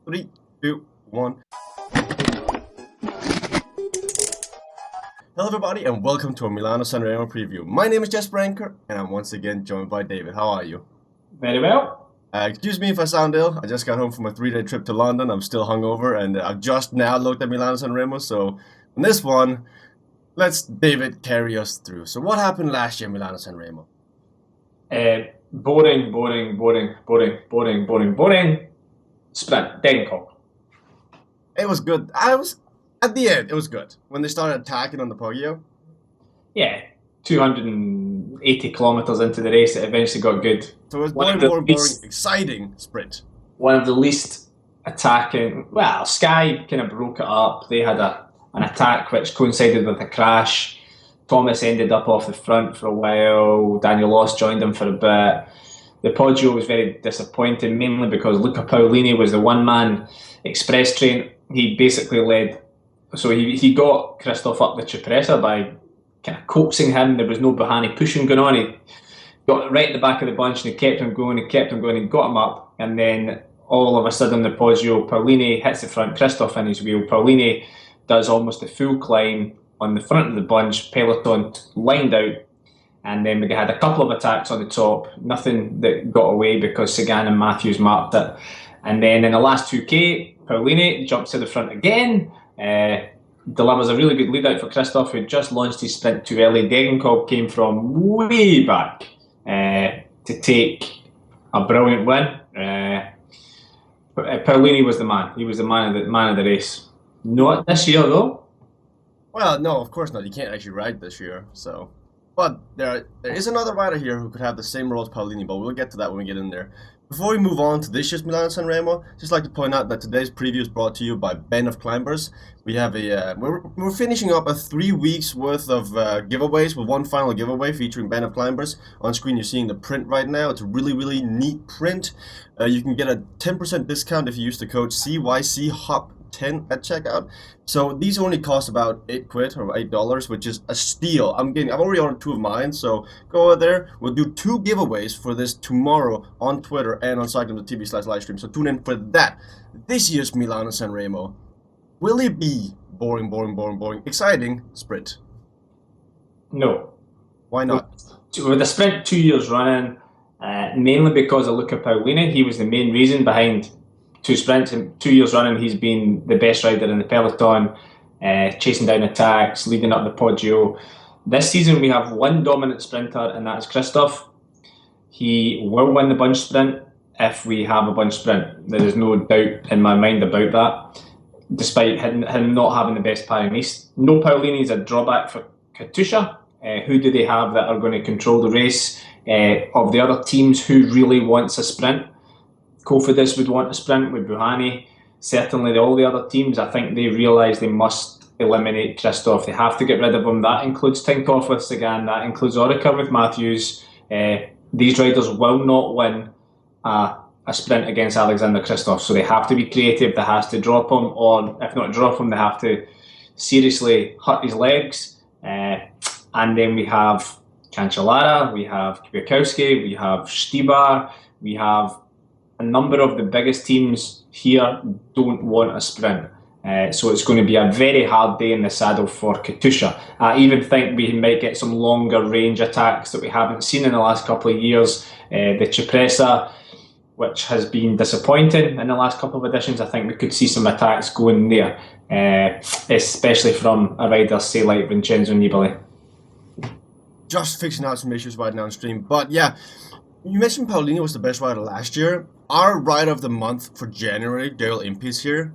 Three, two, one. Hello everybody and welcome to a Milano Sanremo preview. My name is Jess Branker and I'm once again joined by David. How are you? Very well. Excuse me if I sound ill. I just got home from a 3-day trip to London. I'm still hungover and I've just now looked at Milano Sanremo. So on this one, let's David carry us through. So what happened last year in Milano Sanremo? Boring. Sprint, dead call. It was good. At the end, it was good. When they started attacking on the Poggio. Yeah, 280 kilometres into the race, it eventually got good. So it was boring, exciting sprint. One of the least attacking. Well, Sky kind of broke it up. They had an attack which coincided with a crash. Thomas ended up off the front for a while. Daniel Loss joined him for a bit. The Poggio was very disappointing, mainly because Luca Paolini was the one-man express train. He basically led. So he got Christoph up the Cipressa by kind of coaxing him. There was no Buhani pushing going on. He got right at the back of the bunch and he kept him going, and got him up. And then all of a sudden the Poggio, Paolini hits the front, Christoph in his wheel. Paolini does almost a full climb on the front of the bunch, peloton lined out. And then we had a couple of attacks on the top, nothing that got away because Sagan and Matthews marked it. And then in the last 2K, Paolini jumps to the front again, delivers a really good lead out for Christoph, who just launched his sprint too early. Degenkolb came from way back to take a brilliant win. Paolini was the man. He was the man of the race. Not this year though. Well, no, of course not. You can't actually ride this year, so. But there is another rider here who could have the same role as Paolini, but we'll get to that when we get in there. Before we move on to this year's Milano Sanremo, just like to point out that today's preview is brought to you by Ben of Climbers. We have we're finishing up a 3 weeks worth of giveaways with one final giveaway featuring Ben of Climbers. On screen you're seeing the print right now. It's a really neat print. You can get a 10% discount if you use the code CYCHOP10 at checkout. So these only cost about £8 or $8, which is a steal. I've already ordered 2 of mine, so go over there. We'll do 2 giveaways for this tomorrow on Twitter and on cycling.tv/livestream. So tune in for that. This year's Milano Sanremo, will it be boring, exciting sprint? No. Why not? With the sprint 2 years running, mainly because of Luca Paolini, he was the main reason behind 2 sprints. In 2 years running, he's been the best rider in the peloton, chasing down attacks, leading up the Poggio. This season, we have one dominant sprinter, and that is Christoph. He will win the bunch sprint if we have a bunch sprint. There is no doubt in my mind about that, despite him not having the best Paris-Nice. No Paolini is a drawback for Katusha. Who do they have that are going to control the race? Of the other teams, who really wants a sprint? Cofidis would want a sprint with Buhani. Certainly all the other teams, I think they realise they must eliminate Christoph. They have to get rid of him. That includes Tinkoff with Sagan. That includes Orica with Matthews. These riders will not win a sprint against Alexander Christoph. So they have to be creative. They have to drop him, or if not drop him, they have to seriously hurt his legs. And then we have Cancellara, we have Kwiatkowski, we have Stibar, we have a number of the biggest teams here don't want a sprint. So it's going to be a very hard day in the saddle for Katusha. I even think we might get some longer range attacks that we haven't seen in the last couple of years. The Cipressa, which has been disappointing in the last couple of editions, I think we could see some attacks going there, especially from a rider, say, like Vincenzo Nibali. Just fixing out some issues right now on stream. But yeah, you mentioned Paolini was the best rider last year. Our rider of the month for January, Daryl Impey's here.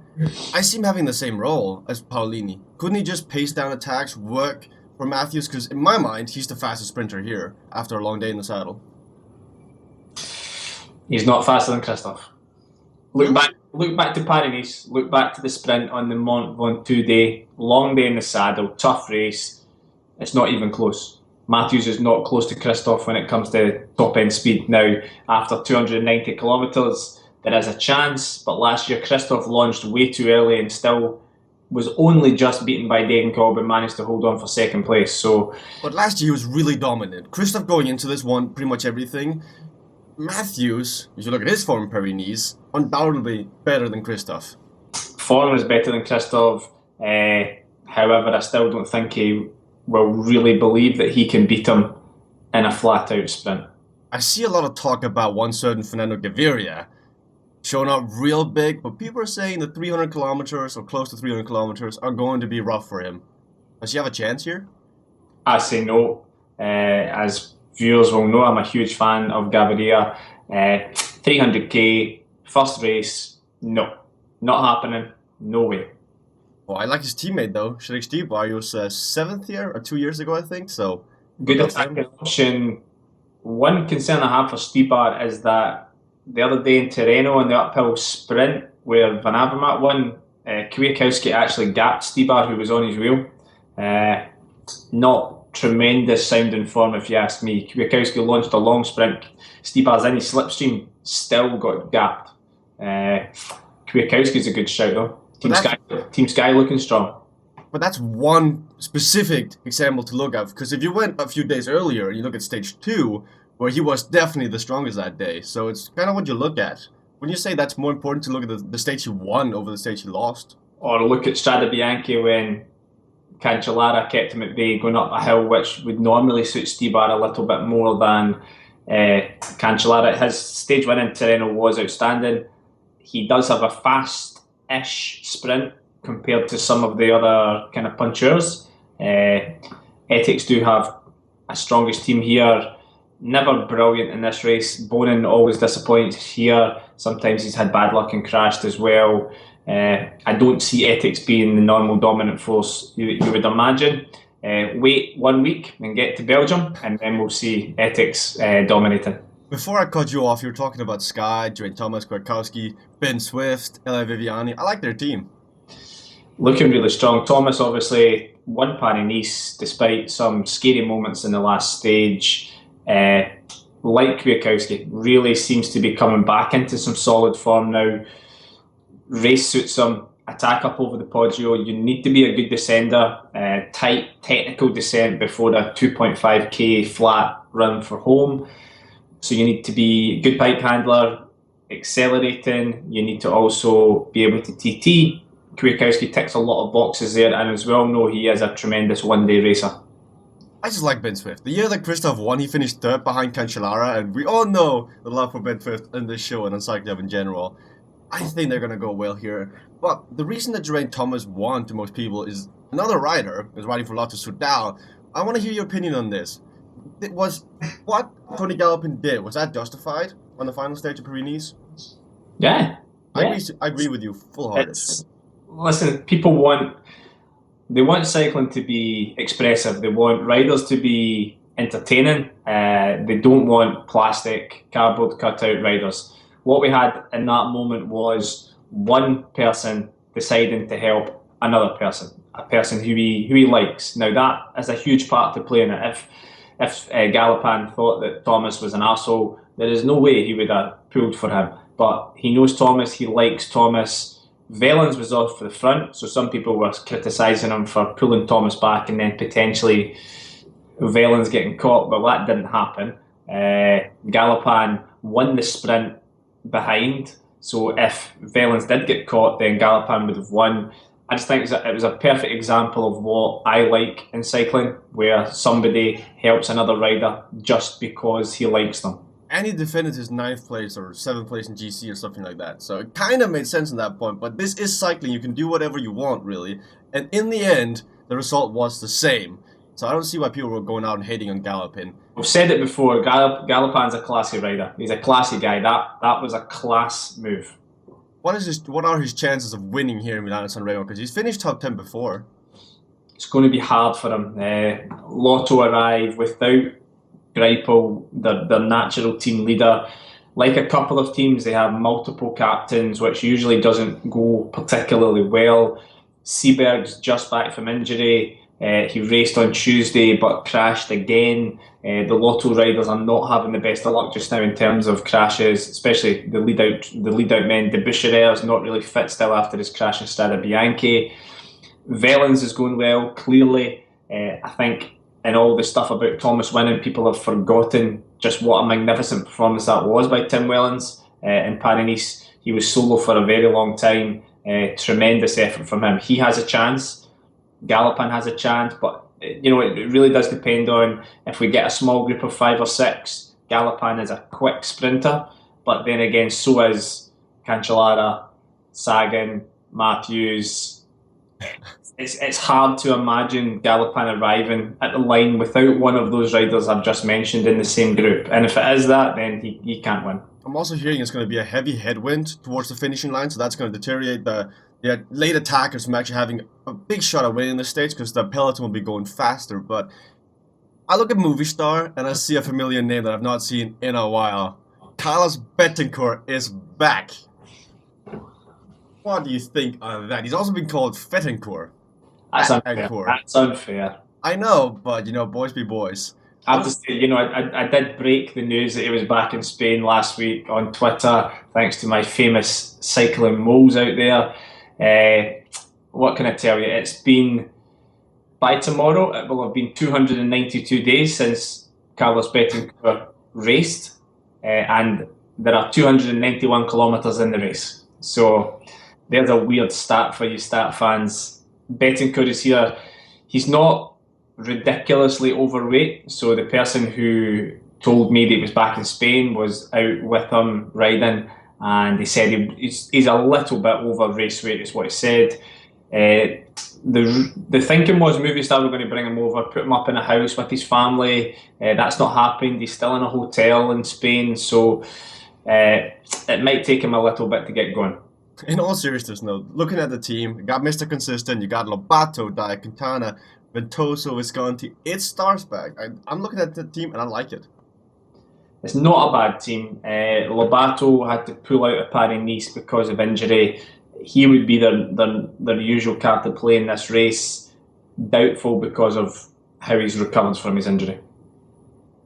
I see him having the same role as Paolini. Couldn't he just pace down attacks, work for Matthews? Because in my mind, he's the fastest sprinter here after a long day in the saddle. He's not faster than Christoph. Look back to Paris-Nice. Look back to the sprint on the Mont Ventoux day. Long day in the saddle, tough race. It's not even close. Matthews is not close to Christoph when it comes to top-end speed. Now, after 290 kilometres, there is a chance, but last year Christoph launched way too early and still was only just beaten by Degenkolb and managed to hold on for second place. But last year he was really dominant. Christoph going into this won pretty much everything. Matthews, if you look at his form in Paris, undoubtedly better than Christoph. Form is better than Christoph. However, I still don't think he will really believe that he can beat him in a flat-out sprint. I see a lot of talk about one certain Fernando Gaviria showing up real big, but people are saying the 300 kilometers or close to 300 kilometers are going to be rough for him. Does he have a chance here? I say no. As viewers will know, I'm a huge fan of Gaviria. 300k, first race, no. Not happening. No way. Well, I like his teammate though, Shrik Stibar. He was 7th year or 2 years ago, I think. So good attacking option. One concern I have for Stibar is that the other day in Tirreno in the uphill sprint where Van Avermaet won, Kwiatkowski actually gapped Stibar, who was on his wheel. Not tremendous sounding form, if you ask me. Kwiatkowski launched a long sprint. Stibar's in his slipstream, still got gapped. Kwiatkowski's a good shout though. Team Sky looking strong. But that's one specific example to look at, because if you went a few days earlier, you look at stage 2, where he was definitely the strongest that day. So it's kind of what you look at. When you say that's more important to look at the stage he won over the stage he lost. Or look at Strade Bianche when Cancellara kept him at bay going up a hill, which would normally suit Stibar a little bit more than Cancellara. His stage win in Tirreno was outstanding. He does have a fast-ish sprint compared to some of the other kind of punchers. Ethics do have a strongest team here. Never brilliant in this race. Bonin always disappoints here. Sometimes he's had bad luck and crashed as well. I don't see Ethics being the normal dominant force you would imagine. Wait 1 week and get to Belgium, and then we'll see Ethics dominating. Before I cut you off, you were talking about Sky, Geraint Thomas, Kwiatkowski, Ben Swift, Eli Viviani. I like their team. Looking really strong. Thomas obviously won Paris-Nice despite some scary moments in the last stage. Like Kwiatkowski, really seems to be coming back into some solid form now. Race suits him. Attack up over the Poggio. You need to be a good descender. Tight technical descent before a 2.5k flat run for home. So you need to be a good pipe handler, accelerating. You need to also be able to TT. Kwiatkowski ticks a lot of boxes there, and as well know he is a tremendous one-day racer. I just like Ben Swift. The year that Christoph won, he finished 3rd behind Cancellara, and we all know the love for Ben Swift in this show and on Cycling in general. I think they're going to go well here. But the reason that Geraint Thomas won to most people is another rider is riding for Lotto Soudal. I want to hear your opinion on this. It was what Tony Gallopin did, was that justified on the final stage of Paris-Nice? Yeah. I agree with you full-hearted. Listen, people want cycling to be expressive. They want riders to be entertaining. They don't want plastic, cardboard cutout riders. What we had in that moment was one person deciding to help another person, a person who he likes. Now that is a huge part to play in it. If Gallopin thought that Thomas was an arsehole, there is no way he would have pulled for him. But he knows Thomas, he likes Thomas. Wellens was off for the front, so some people were criticising him for pulling Thomas back and then potentially Wellens getting caught, but that didn't happen. Gallopin won the sprint behind, so if Wellens did get caught, then Gallopin would have won. I just think it was a perfect example of what I like in cycling, where somebody helps another rider just because he likes them. And he defended his 9th place or 7th place in GC or something like that. So it kind of made sense in that point. But this is cycling. You can do whatever you want, really. And in the end, the result was the same. So I don't see why people were going out and hating on Gallopin. We've said it before. Gallopin's a classy rider. He's a classy guy. That was a class move. What are his chances of winning here in Milano Sanremo? Because he's finished top 10 before. It's going to be hard for him. Lotto arrive without greipel, their natural team leader. Like a couple of teams, they have multiple captains, which usually doesn't go particularly well. Seberg's just back from injury. He raced on Tuesday but crashed again. The Lotto riders are not having the best of luck just now in terms of crashes, especially the lead out men. De Bucherer is not really fit still after his crash in Strade Bianche. Wellens is going well, clearly. I think in all the stuff about Thomas winning, people have forgotten just what a magnificent performance that was by Tim Wellens in Paris-Nice. He was solo for a very long time. Tremendous effort from him. He has a chance. Gallopin has a chance, but it really does depend on if we get a small group of 5 or 6. Gallopin is a quick sprinter, but then again, so is Cancellara, Sagan, Matthews. It's hard to imagine Gallopin arriving at the line without one of those riders I've just mentioned in the same group. And if it is that, then he can't win. I'm also hearing it's going to be a heavy headwind towards the finishing line, so that's going to deteriorate the late attackers from actually having a big shot at winning the stage because the peloton will be going faster. But I look at Movistar and I see a familiar name that I've not seen in a while. Carlos Betancourt is back. What do you think of that? He's also been called Fettencourt. That's unfair. That's unfair. I know, but boys be boys. I have to say, I did break the news that he was back in Spain last week on Twitter, thanks to my famous cycling moles out there. What can I tell you? It's been, by tomorrow, it will have been 292 days since Carlos Betancourt raced, and there are 291 kilometres in the race. So there's a weird stat for you stat fans. Betancourt is here. He's not ridiculously overweight, so the person who told me that he was back in Spain was out with him riding, and he said he's a little bit over race weight is what he said. The thinking was Movistar were going to bring him over, put him up in a house with his family. That's not happened. He's still in a hotel in Spain, so it might take him a little bit to get going. In all seriousness, though, looking at the team, you got Mr. Consistent, you got Lobato, Dia Quintana, Ventoso, Visconti. It's stars back. I'm looking at the team and I like it. It's not a bad team. Lobato had to pull out of Paris-Nice because of injury. He would be their usual card to play in this race. Doubtful because of how he's recovered from his injury.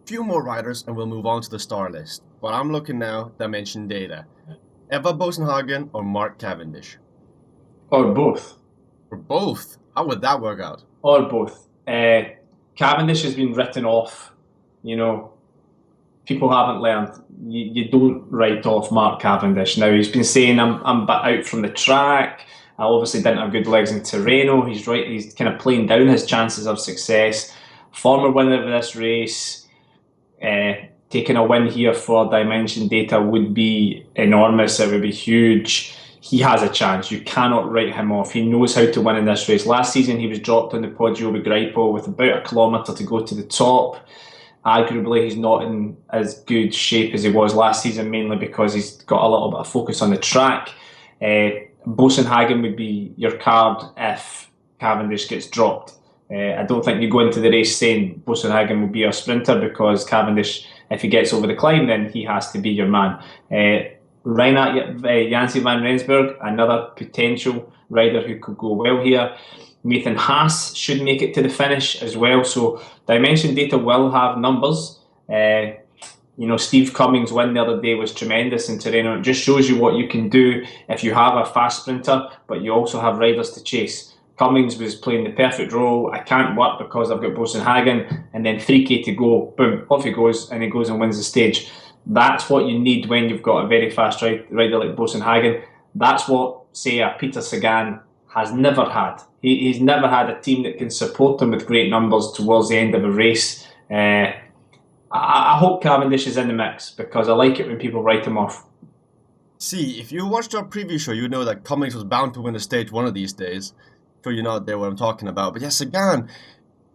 Few more riders and we'll move on to the star list. But I'm looking now, dimension data. Eva Bosenhagen or Mark Cavendish? Or both. Or both? How would that work out? Or both. Cavendish has been written off. People haven't learned. You don't write off Mark Cavendish. Now, he's been saying, I'm out from the track. I obviously didn't have good legs in Tirreno. He's kind of playing down his chances of success. Former winner of this race. Taking a win here for Dimension Data would be enormous. It would be huge. He has a chance. You cannot write him off. He knows how to win in this race. Last season, he was dropped on the Poggio with greipel with about a kilometre to go to the top. Arguably, he's not in as good shape as he was last season, mainly because he's got a little bit of focus on the track. Bosenhagen would be your card if Cavendish gets dropped. I don't think you go into the race saying Bosenhagen will be your sprinter, because Cavendish, if he gets over the climb, then he has to be your man. Reinhard Janssen van Rensburg, another potential rider who could go well here. Nathan Haas should make it to the finish as well. So Dimension Data will have numbers. Steve Cummings' win the other day was tremendous in Tirreno. It just shows you what you can do if you have a fast sprinter, but you also have riders to chase. Cummings was playing the perfect role. I can't work because I've got Bosenhagen, and then 3k to go, boom, off he goes, and he goes and wins the stage. That's what you need when you've got a very fast rider like Bosenhagen. That's what, say, a Peter Sagan has never had. He's never had a team that can support him with great numbers towards the end of a race. I hope Cavendish is in the mix, because I like it when people write him off. See, if you watched our preview show, you know that Cummings was bound to win the stage one of these days. Sure, you're not there what I'm talking about. But yeah, Sagan,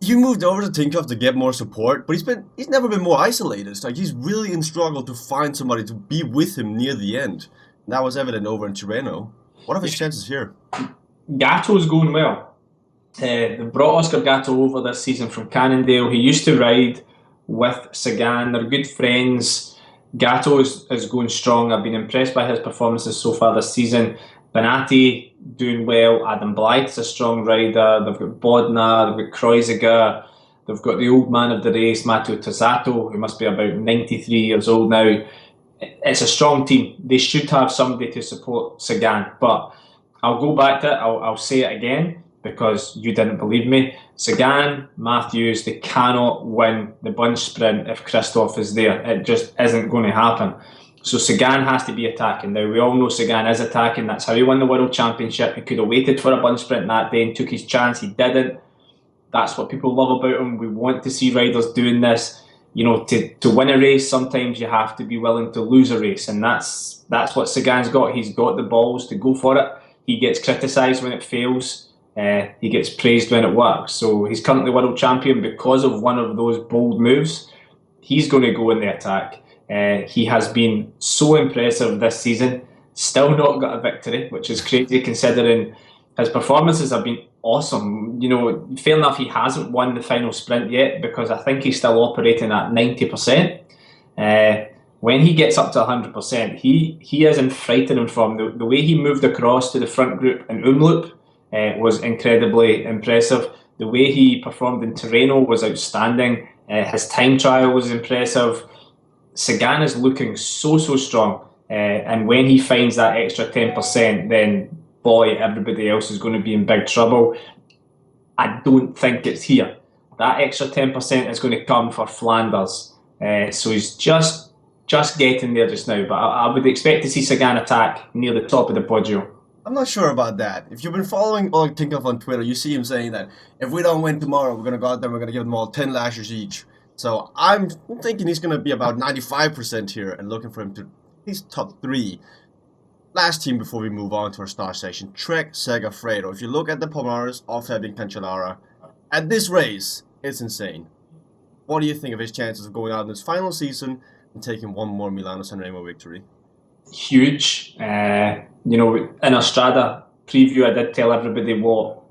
he moved over to Tinkoff to get more support, but he's never been more isolated. Like, he's really in struggle to find somebody to be with him near the end. And that was evident over in Tirreno. What are his chances here? Gatto's going well. They brought Oscar Gatto over this season from Cannondale. He used to ride with Sagan. They're good friends. Gatto is going strong. I've been impressed by his performances so far this season. Benatti doing well. Adam Blythe's a strong rider. They've got Bodnar, they've got Kreuziger, they've got the old man of the race, Matteo Tozzato, who must be about 93 years old now. It's a strong team. They should have somebody to support Sagan, but I'll go back to it. I'll say it again. because you didn't believe me. Sagan, Matthews, they cannot win the bunch sprint if Christoph is there. It just isn't going to happen. So Sagan has to be attacking. Now, we all know Sagan is attacking. That's how he won the World Championship. He could have waited for a bunch sprint that day and took his chance. He didn't. That's what people love about him. We want to see riders doing this. You know, to win a race, sometimes you have to be willing to lose a race. And that's what Sagan's got. He's got the balls to go for it. He gets criticised when it fails. He gets praised when it works. So he's currently world champion because of one of those bold moves. He's going to go in the attack. He has been so impressive this season. Still not got a victory, which is crazy considering his performances have been awesome. You know, fair enough, he hasn't won the final sprint yet because I think he's still operating at 90%. When he gets up to 100%, he is in frightening form. The way he moved across to the front group in Umloop was incredibly impressive. The way he performed in Tirreno was outstanding. His time trial was impressive. Sagan is looking so strong. And when he finds that extra 10%, then boy, everybody else is going to be in big trouble. I don't think it's here. That extra 10% is going to come for Flanders. So he's just getting there just now. But I would expect to see Sagan attack near the top of the Poggio. I'm not sure about that. If you've been following Oleg Tinkoff on Twitter, you see him saying that if we don't win tomorrow, we're going to go out there and we're going to give them all 10 lashes each. So I'm thinking he's going to be about 95% here and looking for him to he's top 3. Last team before we move on to our star section, Trek Segafredo. If you look at the Palmares of having Cancellara, at this race, it's insane. What do you think of his chances of going out in his final season and taking one more Milano Sanremo victory? Huge. You know, in our Strada preview, I did tell everybody what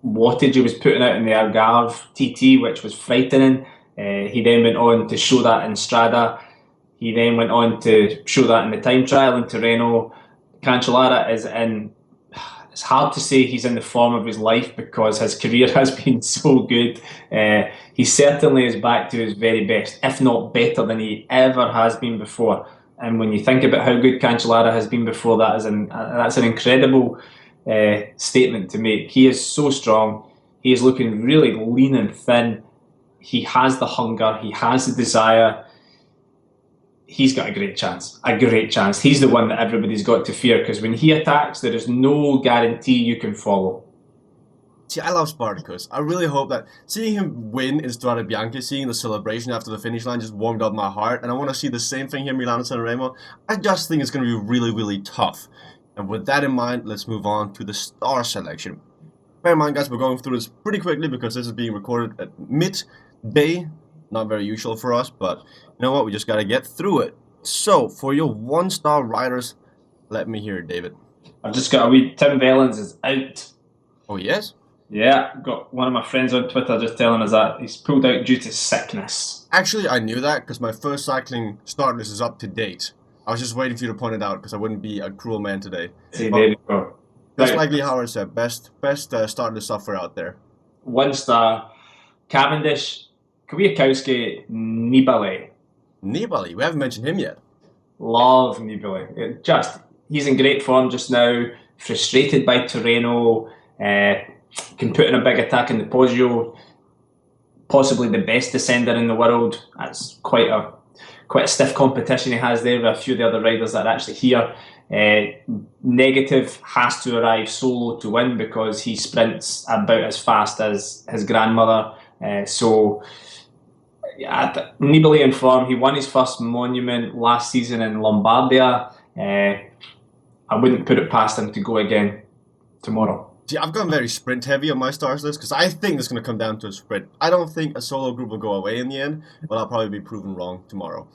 wattage he was putting out in the Algarve TT, which was frightening. He then went on to show that in Strada. He then went on to show that in the time trial in Tirreno. Cancellara is in, it's hard to say he's in the form of his life because his career has been so good. He certainly is back to his very best, if not better than he ever has been before. And when you think about how good Cancellara has been before, that's an incredible statement to make. He is so strong. He is looking really lean and thin. He has the hunger. He has the desire. He's got a great chance. A great chance. He's the one that everybody's got to fear because when he attacks, there is no guarantee you can follow. See, I love Spartacus. I really hope that seeing him win in Strade Bianche, seeing the celebration after the finish line just warmed up my heart, and I want to see the same thing here in Milano Sanremo. I just think it's going to be really, really tough. And with that in mind, let's move on to the star selection. Bear in mind, guys, we're going through this pretty quickly because this is being recorded at midday. Not very usual for us, but you know what? We just got to get through it. So, for your one-star riders, let me hear it, David. I've just got a wee Tim Vellens is out. Oh, yes? Yeah, got one of my friends on Twitter just telling us that he's pulled out due to sickness. Actually, I knew that because my first cycling start list is up to date. I was just waiting for you to point it out because I wouldn't be a cruel man today. See, there you go. Just like Lee Howard said, best start list software out there. 1 star, Cavendish, Kwiatkowski, Nibali. Nibali, we haven't mentioned him yet. Love Nibali. He's in great form just now. Frustrated by Tirreno. Can put in a big attack in the Poggio. Possibly the best descender in the world. That's quite a stiff competition he has there with a few of the other riders that are actually here. Negative has to arrive solo to win because he sprints about as fast as his grandmother. Nibali in form. He won his first monument last season in Lombardia. I wouldn't put it past him to go again tomorrow. See, I've gone very sprint heavy on my stars list because I think it's going to come down to a sprint. I don't think a solo group will go away in the end, but I'll probably be proven wrong tomorrow.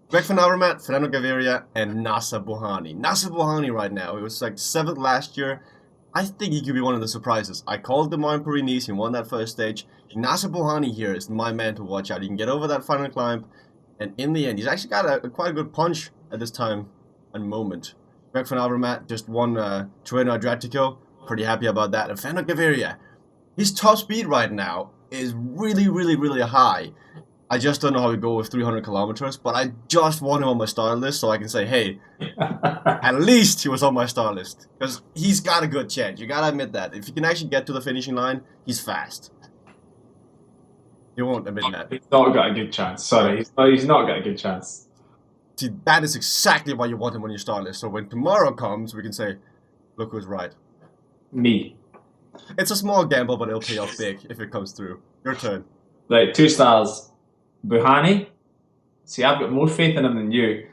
Greg van Avermaet, Fernando Gaviria, and Nacer Bouhanni. Nacer Bouhanni right now, he was like 7th last year. I think he could be one of the surprises. I called him on Paris-Nice, he won that first stage. Nacer Bouhanni here is my man to watch out. He can get over that final climb, and in the end, he's actually got a quite a good punch at this time and moment. Greg van Avermaet just won Tirreno Adriatico. Pretty happy about that. And Fernando Gaviria, his top speed right now is really, really, really high. I just don't know how we go with 300 kilometers, but I just want him on my star list so I can say, hey, at least he was on my star list. Because he's got a good chance. You gotta admit that. If he can actually get to the finishing line, he's fast. You won't admit that. He's not got a good chance. Sorry, he's not got a good chance. See, that is exactly why you want him on your star list. So when tomorrow comes, we can say, look who's right. Me. It's a small gamble, but it'll pay off big if it comes through. Your turn. Right, 2 stars. Buhani. See, I've got more faith in him than you.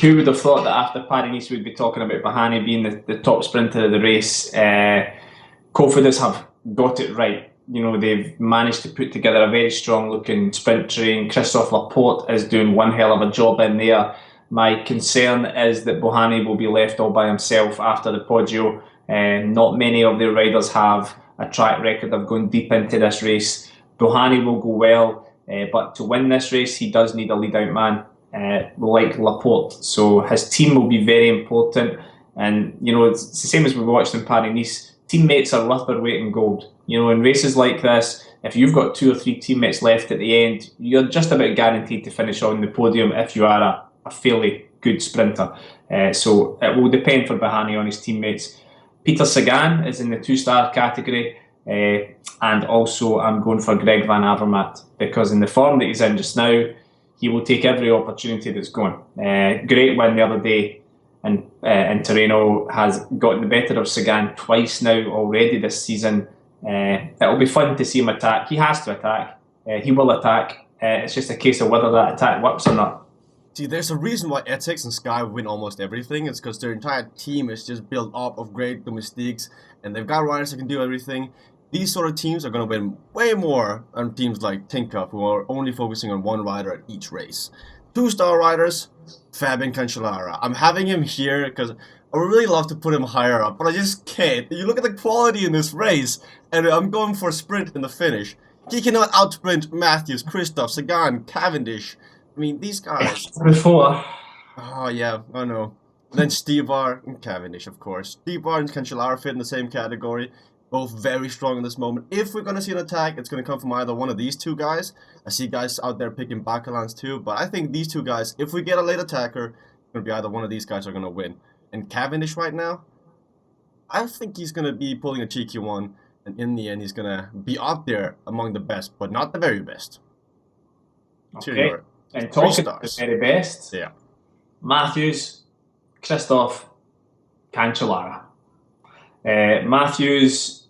Who would have thought that after Paris-Nice we'd be talking about Buhani being the top sprinter of the race? Cofidis have got it right. You know, they've managed to put together a very strong-looking sprint train. Christophe Laporte is doing one hell of a job in there. My concern is that Buhani will be left all by himself after the Poggio. Not many of their riders have a track record of going deep into this race. Buhani will go well. But to win this race, he does need a lead-out man like Laporte. So his team will be very important. And, you know, it's the same as we watched in Paris-Nice. Teammates are worth their weight in gold. You know, in races like this, if you've got 2 or 3 teammates left at the end, you're just about guaranteed to finish on the podium if you are a fairly good sprinter. So it will depend for Buhani on his teammates. Peter Sagan is in the 2-star category. And also I'm going for Greg Van Avermaet, because in the form that he's in just now, he will take every opportunity that's going. Great win the other day in Tirreno, has gotten the better of Sagan twice now already this season. It'll be fun to see him attack. He has to attack. He will attack. It's just a case of whether that attack works or not. See, there's a reason why Ethics and Sky win almost everything. It's because their entire team is just built up of great domestiques, and they've got riders that can do everything. These sort of teams are going to win way more than teams like Tincup, who are only focusing on one rider at each race. 2-star riders, Fabian Cancellara. I'm having him here because I would really love to put him higher up, but I just can't. You look at the quality in this race, and I'm going for a sprint in the finish. He cannot outsprint Matthews, Christophe, Sagan, Cavendish. I mean, these guys. Before. Oh, yeah, I know. Then Stibar and Cavendish, of course. Stibar and Cancellara fit in the same category. Both very strong in this moment. If we're going to see an attack, it's going to come from either one of these 2 guys. I see guys out there picking Bacalans too, but I think these 2 guys, if we get a late attacker, it's going to be either one of these guys are going to win. And Cavendish right now, I think he's going to be pulling a cheeky one, and in the end, he's going to be up there among the best, but not the very best. Okay, and talking about the very best, yeah. Matthews, Christophe, Cancellara. Matthews,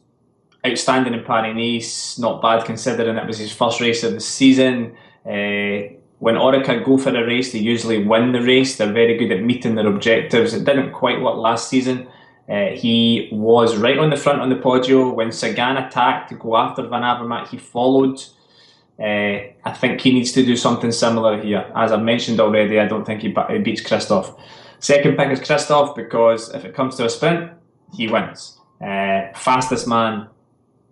outstanding in Paris-Nice, not bad considering it was his first race of the season. When Orica go for a race, they usually win the race. They're very good at meeting their objectives. It didn't quite work last season. He was right on the front on the Poggio. When Sagan attacked to go after Van Avermaet, he followed. I think he needs to do something similar here. As I've mentioned already, I don't think he beats Christophe. Second pick is Christophe because if it comes to a sprint, he wins. Fastest man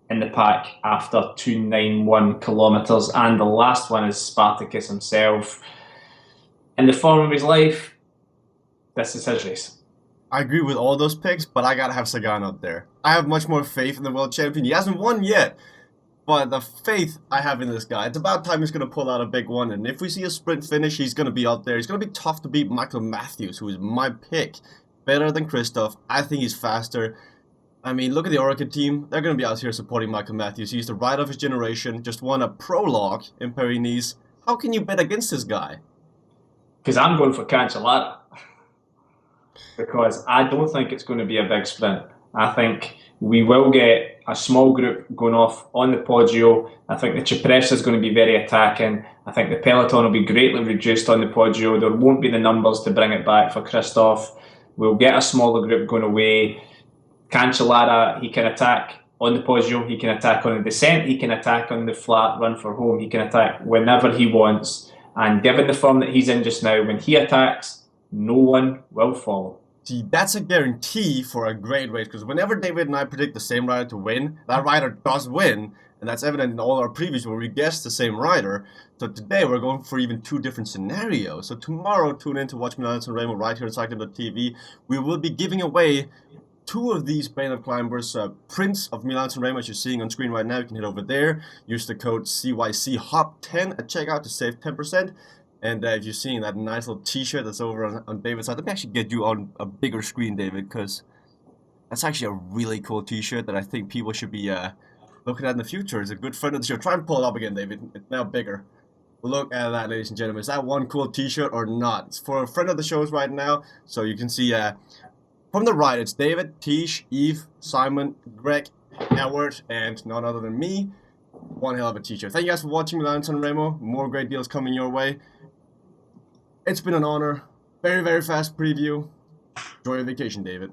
in the pack after 291 kilometres, and the last one is Spartacus himself. In the form of his life, this is his race. I agree with all those picks, but I gotta have Sagan up there. I have much more faith in the world champion. He hasn't won yet, but the faith I have in this guy, it's about time he's gonna pull out a big one, and if we see a sprint finish, he's gonna be up there. He's gonna be tough to beat Michael Matthews, who is my pick. Better than Christophe. I think he's faster. I mean, look at the Orica team. They're going to be out here supporting Michael Matthews. He's the rider of his generation. Just won a prologue in Paris-Nice. How can you bet against this guy? Because I'm going for Cancellara. Because I don't think it's going to be a big sprint. I think we will get a small group going off on the Poggio. I think the Cipressa is going to be very attacking. I think the peloton will be greatly reduced on the Poggio. There won't be the numbers to bring it back for Christophe. We'll get a smaller group going away. Cancellara, he can attack on the Poggio, he can attack on the descent, he can attack on the flat run for home, he can attack whenever he wants. And given the form that he's in just now, when he attacks, no one will follow. See, that's a guarantee for a great race, because whenever David and I predict the same rider to win, that rider does win, and that's evident in all our previews where we guess the same rider. So today we're going for even 2 different scenarios. So tomorrow, tune in to watch Milano Sanremo right here on cycling.tv. We will be giving away two of these Bane of Climbers prints of Milano Sanremo, as you're seeing on screen right now. You can head over there, use the code CYCHOP10 at checkout to save 10%. And if you're seeing that nice little t-shirt that's over on David's side, let me actually get you on a bigger screen, David, because that's actually a really cool t-shirt that I think people should be looking at in the future. It's a good friend of the show. Try and pull it up again, David. It's now bigger. Look at that, ladies and gentlemen. Is that one cool t-shirt or not? It's for a friend of the shows right now. So you can see from the right, it's David, Tish, Eve, Simon, Greg, Edward, and none other than me. One hell of a t-shirt. Thank you guys for watching Milano Sanremo. More great deals coming your way. It's been an honor. Very, very fast preview. Enjoy your vacation, David.